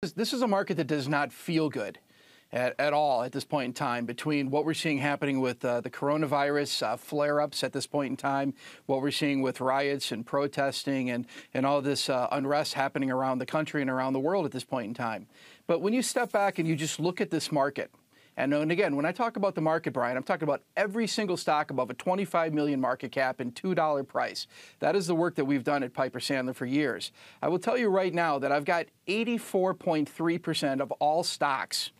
This is a market that does not feel good at all at this point in time, between what we're seeing happening with the coronavirus flare-ups at this point in time, what we're seeing with riots and protesting and all this unrest happening around the country and around the world at this point in time. But when you step back and you just look at this market, and again, when I talk about the market, Brian, I'm talking about every single stock above a 25 million market cap and $2 price. That is the work that we've done at Piper Sandler for years. I will tell you right now that I've got 84.3% of all stocks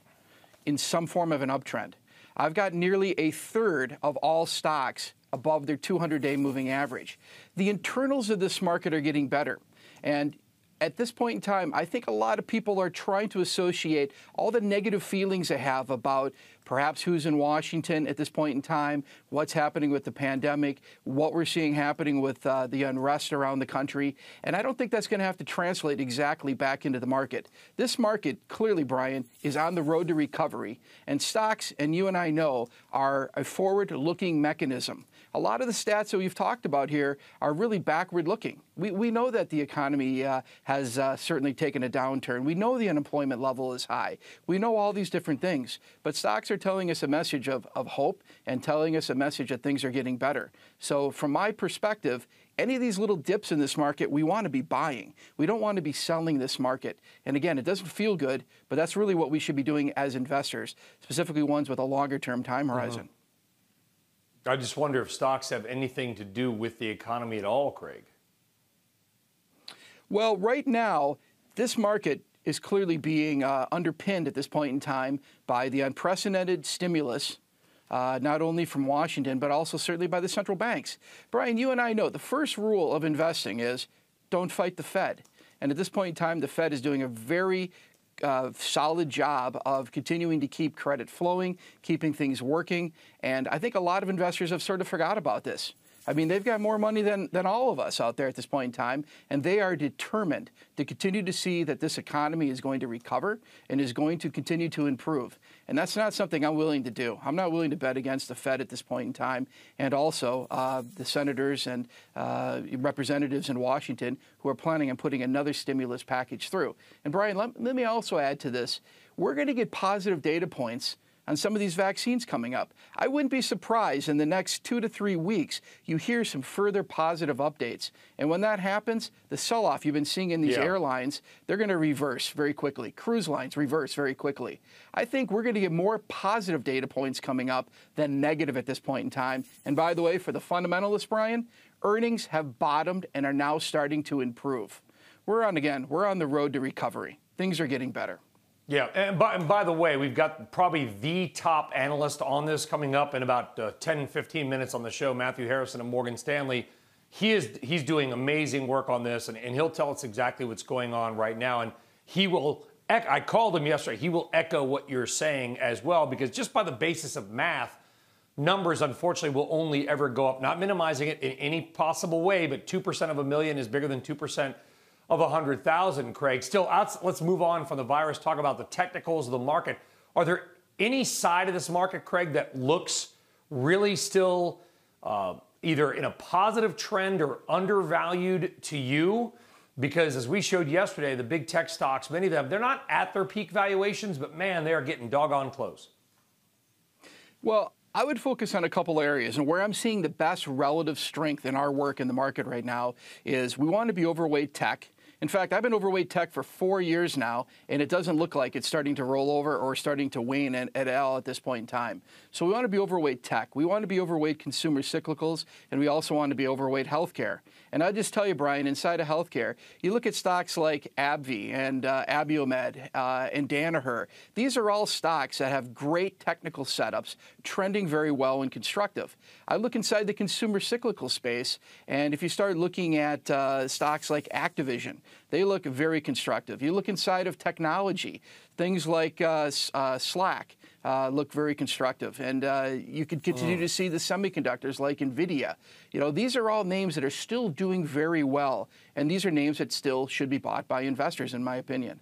in some form of an uptrend. I've got nearly a third of all stocks above their 200-day moving average. The internals of this market are getting better. And at this point in time, I think a lot of people are trying to associate all the negative feelings they have about perhaps who's in Washington at this point in time, what's happening with the pandemic, what we're seeing happening with the unrest around the country. And I don't think that's going to have to translate exactly back into the market. This market, clearly, Brian, is on the road to recovery. And stocks, and you and I know, are a forward-looking mechanism. A lot of the stats that we've talked about here are really backward-looking. We know that the economy has certainly taken a downturn. We know the unemployment level is high. We know all these different things. But stocks are telling us a message of hope and telling us a message that things are getting better. So from my perspective, any of these little dips in this market, we want to be buying. We don't want to be selling this market. And again, it doesn't feel good, but that's really what we should be doing as investors, specifically ones with a longer-term time horizon. I just wonder if stocks have anything to do with the economy at all, Craig. Well, right now, this market is clearly being underpinned at this point in time by the unprecedented stimulus, not only from Washington, but also certainly by the central banks. Brian, you and I know the first rule of investing is don't fight the Fed. And at this point in time, the Fed is doing a very solid job of continuing to keep credit flowing, keeping things working. And I think a lot of investors have sort of forgot about this. I mean, they've got more money than all of us out there at this point in time, and they are determined to continue to see that this economy is going to recover and is going to continue to improve. And that's not something I'm willing to do. I'm not willing to bet against the Fed at this point in time, and also the senators and representatives in Washington who are planning on putting another stimulus package through. And Brian, let me also add to this. We're going to get positive data points on some of these vaccines coming up. I wouldn't be surprised in the next 2 to 3 weeks you hear some further positive updates. And when that happens, the sell-off you've been seeing in these airlines, they're going to reverse very quickly. Cruise lines reverse very quickly. I think we're going to get more positive data points coming up than negative at this point in time. And by the way, for the fundamentalists, Brian, earnings have bottomed and are now starting to improve. We're on the road to recovery. Things are getting better. Yeah, and by the way, we've got probably the top analyst on this coming up in about 10, 15 minutes on the show, Matthew Harrison of Morgan Stanley. He's doing amazing work on this, and he'll tell us exactly what's going on right now. And he will, I called him yesterday, he will echo what you're saying as well, because just by the basis of math, numbers, unfortunately, will only ever go up. Not minimizing it in any possible way, but 2% of a million is bigger than 2% of 100,000, Craig. Still, let's move on from the virus, talk about the technicals of the market. Are there any side of this market, Craig, that looks really still either in a positive trend or undervalued to you? Because as we showed yesterday, the big tech stocks, many of them, they're not at their peak valuations, but man, they are getting doggone close. Well, I would focus on a couple areas, and where I'm seeing the best relative strength in our work in the market right now is we want to be overweight tech. In fact, I've been overweight tech for 4 years now, and it doesn't look like it's starting to roll over or starting to wane at all at this point in time. So we want to be overweight tech. We want to be overweight consumer cyclicals, and we also want to be overweight healthcare. And I'll just tell you, Brian, inside of healthcare, you look at stocks like AbbVie and Abiomed and Danaher. These are all stocks that have great technical setups, trending very well and constructive. I look inside the consumer cyclical space, and if you start looking at stocks like Activision, they look very constructive. You look inside of technology, things like Slack look very constructive. And you could continue to see the semiconductors like NVIDIA. You know, these are all names that are still doing very well. And these are names that still should be bought by investors, in my opinion.